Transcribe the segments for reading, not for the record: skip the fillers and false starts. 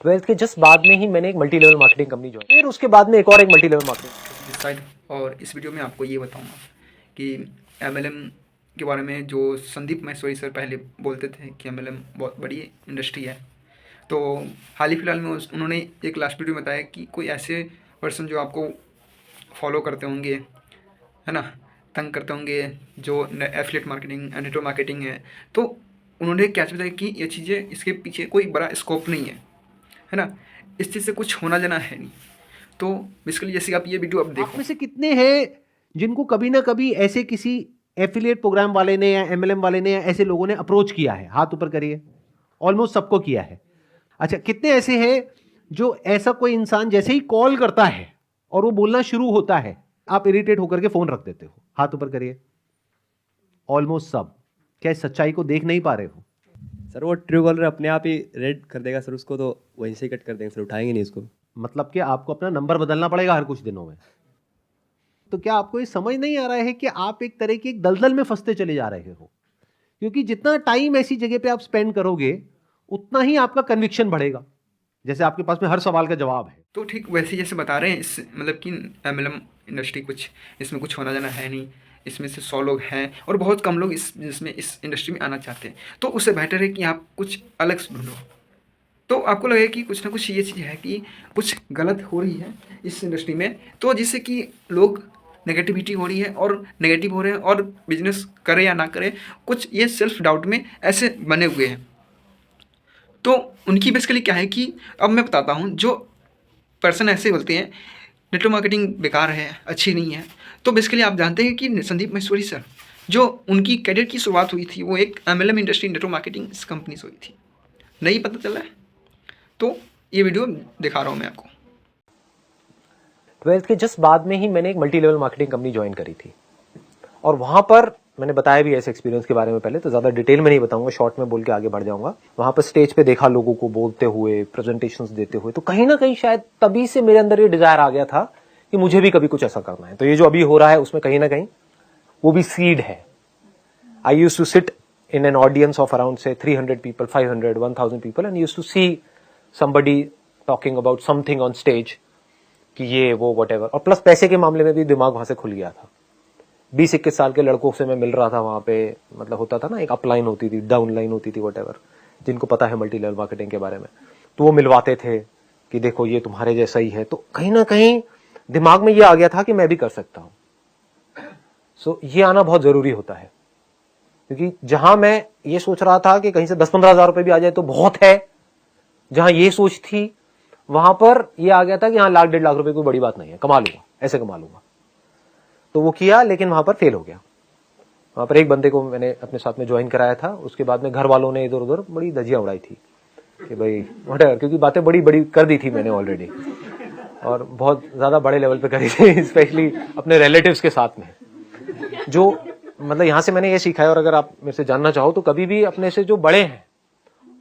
Twelfth के just बाद में ही मैंने एक multi level marketing company join, फिर उसके बाद में एक और एक मल्टी लेवल मार्केटिंग साइड। और इस वीडियो में आपको ये बताऊंगा कि एमएलएम के बारे में जो संदीप महेश्वरी सर पहले बोलते थे कि एमएलएम बहुत बड़ी इंडस्ट्री है। तो हाल ही फिलहाल में उन्होंने एक लास्ट वीडियो में बताया कि कोई ऐसे पर्सन जो आपको फॉलो करते होंगे, है ना, तंग करते होंगे, जो एफिलिएट मार्केटिंग, नेटवर्क मार्केटिंग है, तो उन्होंने क्या बताया कि ये चीज़ें, इसके पीछे कोई बड़ा स्कोप नहीं है ना, इस चीज़ से कुछ होना जाना है नहीं। तो बेसिकली जैसे आप ये वीडियो अब देखो, आप में से कितने हैं जिनको कभी ना कभी ऐसे किसी एफिलिएट प्रोग्राम वाले ने या एमएलएम वाले ने या ऐसे लोगों ने अप्रोच किया है? हाथ ऊपर करिए। ऑलमोस्ट सबको किया है। अच्छा, कितने ऐसे हैं जो ऐसा कोई इंसान जैसे ही कॉल करता है और वो बोलना शुरू होता है, आप इरिटेट होकर के फोन रख देते हो? हाथ ऊपर करिए। ऑलमोस्ट सब। क्या इस सच्चाई को देख नहीं पा रहे हो? सर वो ट्रू कॉलर अपने आप ही रेड कर देगा सर उसको, तो वहीं से ही कट कर देंगे सर, उठाएंगे नहीं इसको। मतलब कि आपको अपना नंबर बदलना पड़ेगा हर कुछ दिनों में। तो क्या आपको ये समझ नहीं आ रहा है कि आप एक तरह की एक दलदल में फंसते चले जा रहे हो? क्योंकि जितना टाइम ऐसी जगह पे आप स्पेंड करोगे उतना ही आपका कन्विक्शन बढ़ेगा। जैसे आपके पास में हर सवाल का जवाब है। तो ठीक वैसे जैसे बता रहे हैं, इस मतलब कि एमएलएम इंडस्ट्री कुछ, इसमें कुछ होना जाना है नहीं, इसमें से 100 लोग हैं और बहुत कम लोग इस इंडस्ट्री में आना चाहते हैं। तो उससे बेटर है कि आप कुछ अलग ढूंढो। तो आपको लगे कि कुछ ना कुछ ये चीज़ है कि कुछ गलत हो रही है इस इंडस्ट्री में, तो जिससे कि लोग नेगेटिविटी हो रही है और नेगेटिव हो रहे हैं और बिजनेस करे या ना करे, कुछ ये सेल्फ डाउट में ऐसे बने हुए हैं। तो उनकी बेसिकली क्या है कि अब मैं बताता हूँ, जो पर्सन ऐसे बोलते हैं नेटवर्क मार्केटिंग बेकार है, अच्छी नहीं है, तो बेसिकली आप जानते हैं कि संदीप महेश्वरी सर, जो उनकी कैरियर की शुरुआत हुई थी वो एक MLM industry network marketing company से हुई थी। नहीं पता चला है? तो ये वीडियो दिखा रहा हूँ मैं आपको। ट्वेल्थ के जस्ट बाद में ही मैंने एक multi level marketing company join करी थी और वहां पर मैंने बताया भी ऐसे एक्सपीरियंस के बारे में पहले, तो ज्यादा डिटेल में नहीं बताऊंगा, शॉर्ट में बोल के आगे बढ़ जाऊंगा। वहां पर स्टेज पे देखा लोगों को बोलते हुए, प्रेजेंटेशंस देते हुए, तो कहीं ना कहीं शायद तभी से मेरे अंदर ये डिजायर आ गया था कि मुझे भी कभी कुछ ऐसा करना है। तो ये जो अभी हो रहा है उसमें कहीं ना कहीं वो भी सीड है। I used to sit in an audience of around say 300 people, 500, 1000 people and used to see somebody talking about something on stage कि ये वो whatever। और प्लस पैसे के मामले में भी दिमाग वहां से खुल गया था। 20-21 साल के लड़कों से मैं मिल रहा था वहां पे, मतलब होता था ना, एक अपलाइन होती थी, डाउन लाइन होती थी, whatever, जिनको पता है मल्टी लेवल मार्केटिंग के बारे में, तो वो मिलवाते थे कि देखो ये तुम्हारे जैसा ही है। तो कहीं ना कहीं दिमाग में ये आ गया था कि मैं भी कर सकता हूं। सो ये आना बहुत जरूरी होता है, क्योंकि जहां मैं ये सोच रहा था कि कहीं से 10-15 हजार रुपए भी आ जाए तो बहुत है, जहां ये सोच थी वहां पर ये आ गया था कि हाँ, 1-1.5 लाख रुपए कोई बड़ी बात नहीं है, कमा लूंगा, ऐसे कमा लूंगा। तो वो किया, लेकिन वहां पर फेल हो गया। वहां पर एक बंदे को मैंने अपने साथ में ज्वाइन कराया था, उसके बाद में घर वालों ने इधर उधर बड़ी धजिया उड़ाई थी कि भाई व्हाटएवर, क्योंकि बातें बड़ी बड़ी कर दी थी मैंने ऑलरेडी, और बहुत ज्यादा बड़े लेवल पे करी थी, स्पेशली अपने रिलेटिव्स के साथ में। जो मतलब यहां से मैंने ये सीखा है, और अगर आप मेरे से जानना चाहो तो कभी भी अपने से जो बड़े हैं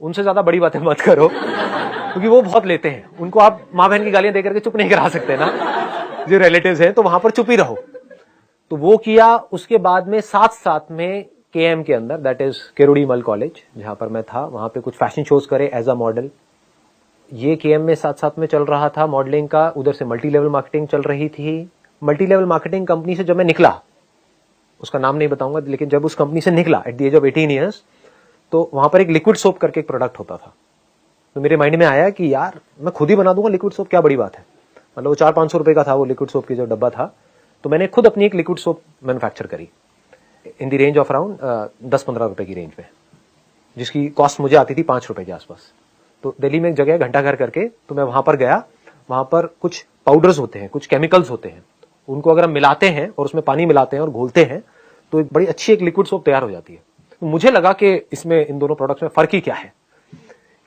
उनसे ज्यादा बड़ी बातें मत करो, क्योंकि वो बहुत लेते हैं। उनको आप माँ बहन की गालियां देकर के चुप नहीं करा सकते ना, जो रिलेटिव्स हैं, तो वहां पर चुप ही रहो। तो वो किया। उसके बाद में साथ में केएम के अंदर, दैट इज केरोड़ी मल कॉलेज, जहां पर मैं था, वहां पे कुछ फैशन शोज करे एज अ मॉडल। ये केएम में साथ में चल रहा था मॉडलिंग का, उधर से मल्टी लेवल मार्केटिंग चल रही थी। मल्टी लेवल मार्केटिंग कंपनी से जब मैं निकला, उसका नाम नहीं बताऊंगा, लेकिन जब उस कंपनी से निकला at the age of 18 years, तो वहां पर एक लिक्विड सोप करके एक प्रोडक्ट होता था। तो मेरे माइंड में आया कि यार मैं खुद ही बना दूंगा लिक्विड सोप, क्या बड़ी बात है। मतलब वो 400-500 रुपए का था वो लिक्विड सोप की जो डब्बा था, तो मैंने खुद अपनी एक लिक्विड सोप मैन्युफैक्चर करी in the range of around 10-15 रुपए की रेंज में, जिसकी कॉस्ट मुझे आती थी 5 रुपए के आसपास। तो दिल्ली में एक जगह घंटा घर करके, तो मैं वहां पर गया। वहां पर कुछ पाउडर्स होते हैं, कुछ केमिकल्स होते हैं, उनको अगर हम मिलाते हैं और उसमें पानी मिलाते हैं और घोलते हैं तो एक बड़ी अच्छी एक लिक्विड सोप तैयार हो जाती है। तो मुझे लगा कि इसमें इन दोनों प्रोडक्ट्स में फर्क ही क्या है,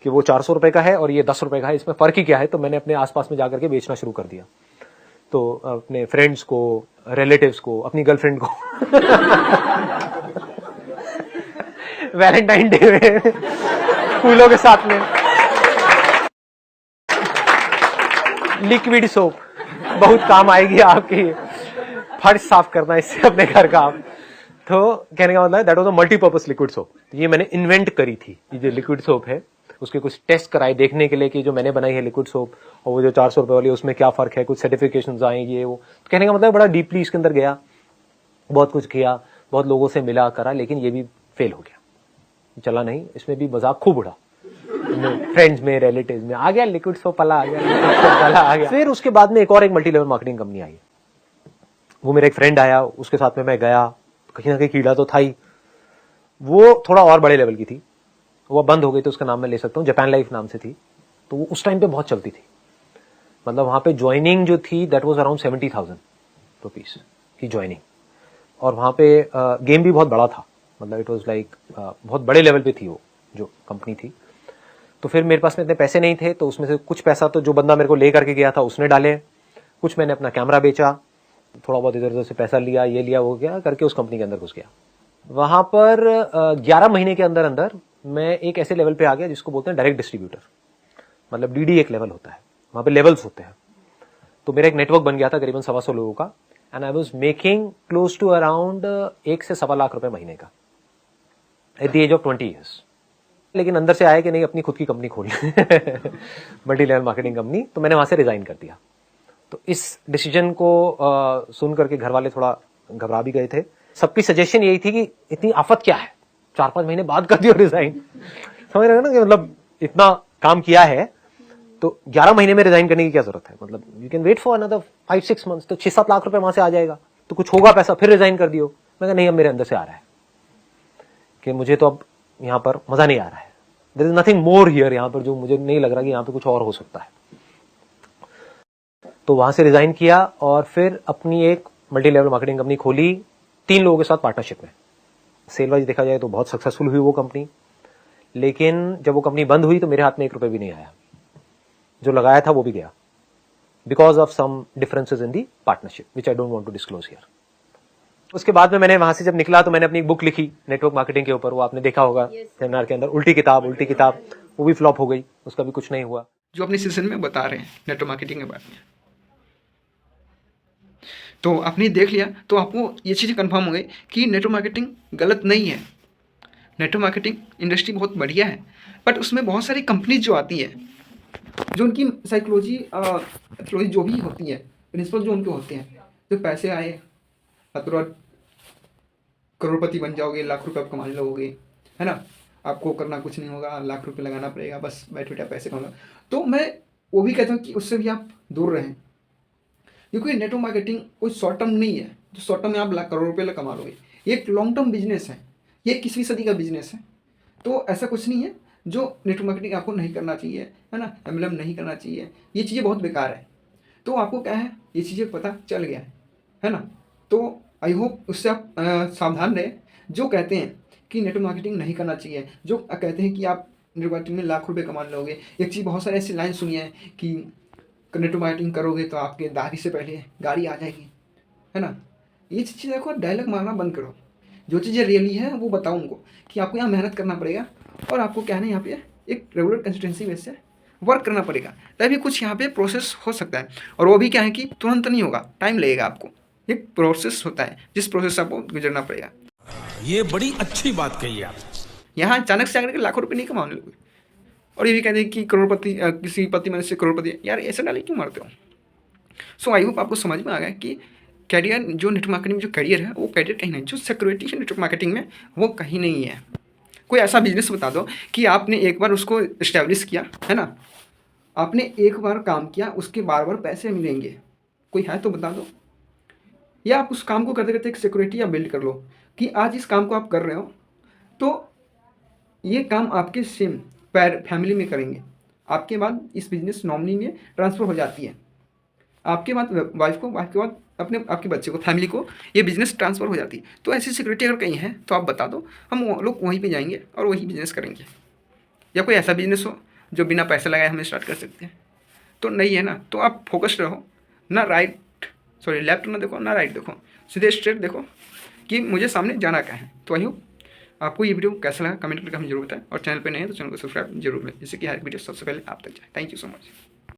कि वो 400 रुपए का है और ये 10 रुपए का है, इसमें फर्क ही क्या है। तो मैंने अपने आसपास में जाकर के बेचना शुरू कर दिया। तो अपने फ्रेंड्स को, रिलेटिव्स को, अपनी गर्लफ्रेंड को वैलेंटाइन डे में फूलों के साथ में लिक्विड सोप बहुत काम आएगी आपकी, फर्श साफ करना इससे अपने घर का आप। तो कहने का मतलब that was a multipurpose liquid soap. ये मैंने इन्वेंट करी थी, ये जो लिक्विड सोप है उसके कुछ टेस्ट कराए देखने के लिए कि जो मैंने बनाई है लिक्विड सोप और वो जो 400 रुपये वाली उसमें क्या फ़र्क है, कुछ सर्टिफिकेशन आएंगे ये वो। तो कहने का मतलब बड़ा डीपली इसके अंदर गया, बहुत कुछ किया, बहुत लोगों से मिला करा, लेकिन ये भी फेल हो गया, चला नहीं। इसमें भी मजाक खूब उड़ा, फ्रेंड्स में, रिलेटिव्स में, आ गया लिक्विड सोप वाला आ गया, वाला आ गया। फिर उसके बाद में एक मल्टी लेवल मार्केटिंग कंपनी आई। वो मेरा एक फ्रेंड आया, उसके साथ में मैं गया, कहीं ना कहीं कीड़ा तो था ही। वो थोड़ा और बड़े लेवल की थी, वो बंद हो गई तो उसका नाम मैं ले सकता हूँ, जापान लाइफ नाम से थी। तो वो उस टाइम पे बहुत चलती थी, मतलब वहां पे ज्वाइनिंग जो थी दैट वाज अराउंड 70,000 रुपीज की ज्वाइनिंग। और वहां पे गेम भी बहुत बड़ा था, मतलब इट वाज लाइक बहुत बड़े लेवल पे थी वो जो कंपनी थी। तो फिर मेरे पास में इतने पैसे नहीं थे, तो उसमें से कुछ पैसा तो जो बंदा मेरे को ले करके गया था उसने डाले, कुछ मैंने अपना कैमरा बेचा, थोड़ा बहुत इधर उधर से पैसा लिया, ये लिया वो गया करके उस कंपनी के अंदर घुस गया। वहां पर 11 महीने के अंदर अंदर मैं एक ऐसे लेवल पे आ गया जिसको बोलते हैं डायरेक्ट डिस्ट्रीब्यूटर, मतलब डीडी एक लेवल होता है, वहां पे लेवल्स होते हैं। तो मेरा एक नेटवर्क बन गया था करीबन 125 लोगों का, and I was making close to around 1 से 1.25 लाख रुपए महीने का at the age of 20 years. लेकिन अंदर से आया कि नहीं, अपनी खुद की कंपनी खोलनी मल्टी लेवल मार्केटिंग कंपनी। तो मैंने वहां से रिजाइन कर दिया। तो इस डिसीजन को सुन करके घर वाले थोड़ा घबरा भी गए थे। सबकी सजेशन यही थी कि इतनी आफत क्या है, 4-5 महीने बाद कर दियो रिजाइन। समझ रहे हो ना कि मतलब इतना काम किया है तो 11 महीने में रिजाइन करने की क्या जरूरत है, मतलब you can wait for another 5-6 months, तो 6-7 लाख रुपए वहां से आ जाएगा, तो कुछ होगा पैसा, फिर रिजाइन कर दियो। मैं कहा नहीं, अब मेरे अंदर से आ रहा है कि मुझे तो अब यहाँ पर मजा नहीं आ रहा है, there is nothing more here, यहाँ पर जो मुझे नहीं लग रहा कि यहाँ पे कुछ और हो सकता है। तो वहां से रिजाइन किया और फिर अपनी एक मल्टी लेवल मार्केटिंग कंपनी खोली 3 लोगों के साथ पार्टनरशिप में। सेल वाइज देखा जाए तो बहुत सक्सेसफुल हुई वो कंपनी, लेकिन जब वो कंपनी बंद हुई तो मेरे हाथ में 1 रुपए भी नहीं आया, जो लगाया था वो भी गया, because of some differences in the partnership which I don't want to disclose here. उसके बाद में मैंने वहां से जब निकला तो मैंने अपनी एक बुक लिखी नेटवर्क मार्केटिंग के ऊपर, वो आपने देखा होगा सेमिनार के अंदर, उल्टी किताब, वो भी फ्लॉप हो गई, उसका भी कुछ नहीं हुआ। जो अपने सेशन में बता रहे हैं नेटवर्क मार्केटिंग के बारे में, तो आपने देख लिया तो आपको ये चीज़ें कंफर्म हो गई कि नेटवर्क मार्केटिंग गलत नहीं है। नेटवर्क मार्केटिंग इंडस्ट्री बहुत बढ़िया है, बट उसमें बहुत सारी कंपनीज जो आती है, जो उनकी साइकोलॉजी जो भी होती है, प्रिंसिपल जो उनके होते हैं, जो पैसे आए तुरंत करोड़पति बन जाओगे, लाख रुपए आप कमा लोगे, है ना, आपको करना कुछ नहीं होगा, लाख रुपए लगाना पड़ेगा, बस बैठे बैठे पैसे कमाना। तो मैं वो भी कहता हूँ कि उससे भी आप दूर रहें, क्योंकि नेटवर्क मार्केटिंग कोई शॉर्ट टर्म नहीं है जो शॉर्ट टर्म में आप लाख करोड़ रुपये कमा लोगे। ये एक लॉन्ग टर्म बिजनेस है, ये 21वीं सदी का बिजनेस है। तो ऐसा कुछ नहीं है जो नेटवर्क मार्केटिंग आपको नहीं करना चाहिए, है ना, MLM नहीं करना चाहिए, ये चीज़ें बहुत बेकार है। तो आपको क्या है, ये चीज़ें पता चल गया है ना। तो आई होप उससे आप सावधान रहें। जो कहते हैं कि नेटवर्क मार्केटिंग नहीं करना चाहिए, जो कहते हैं कि आप नेटवर्क मार्केटिंग में लाख रुपए कमा लोगे, एक चीज़ बहुत सारे ऐसी लाइन सुनी है कि नेटवर्क मार्केटिंग करोगे तो आपके दाढ़ी से पहले गाड़ी आ जाएगी, है ना। ये चीज़ देखो, डायलॉग मारना बंद करो, जो चीज़ें रियली है वो बताओ उनको कि आपको यहाँ मेहनत करना पड़ेगा और आपको क्या है ना, यहाँ पे एक रेगुलर कंसिस्टेंसी बेस से वर्क करना पड़ेगा, तभी कुछ यहाँ पे प्रोसेस हो सकता है। और वो भी क्या है कि तुरंत नहीं होगा, टाइम लगेगा आपको, एक प्रोसेस होता है जिस प्रोसेस से आपको गुजरना पड़ेगा। ये बड़ी अच्छी बात कही आप। यहाँ अचानक से आकर के लाखों रुपये नहीं कमाने लोगे और ये भी कहते हैं कि करोड़पति, किसी पति मन से करोड़पति, यार ऐसे डाले क्यों मारते हो। सो आई होप आपको समझ में आ गया कि कैरियर, जो नेटवर्क मार्केटिंग में जो कैरियर है वो कैरियर कहीं नहीं, जो सिक्योरिटी है नेटवर्क मार्केटिंग में वो कहीं नहीं है। कोई ऐसा बिजनेस बता दो कि आपने एक बार उसको इस्टेब्लिश किया, है ना, आपने एक बार काम किया, उसके बार बार पैसे मिलेंगे, कोई है तो बता दो। या आप उस काम को करते करते एक सिक्योरिटी या बिल्ड कर लो कि आज इस काम को आप कर रहे हो तो ये काम आपके सेम फैमिली में करेंगे, आपके बाद इस बिजनेस नॉमिनी में ट्रांसफ़र हो जाती है, आपके बाद वाइफ को, वाइफ के बाद आपके बच्चे को, फैमिली को ये बिजनेस ट्रांसफ़र हो जाती है। तो ऐसी सिक्योरिटी अगर कहीं है तो आप बता दो, हम लोग वहीं पे जाएंगे और वही बिजनेस करेंगे। या कोई ऐसा बिजनेस हो जो बिना पैसे लगाए हम स्टार्ट कर सकते हैं, तो नहीं है ना। तो आप फोकस्ड रहो, ना लेफ्ट ना देखो, ना राइट देखो, सीधे स्ट्रेट देखो कि मुझे सामने जाना क्या है। तो आई होप आपको ये वीडियो कैसा लगा कमेंट करके हमें जरूर बताएं, और चैनल पे नए हैं तो चैनल को सब्सक्राइब जरूर करें, जिससे कि हर वीडियो सबसे पहले आप तक जाए। Thank you so much.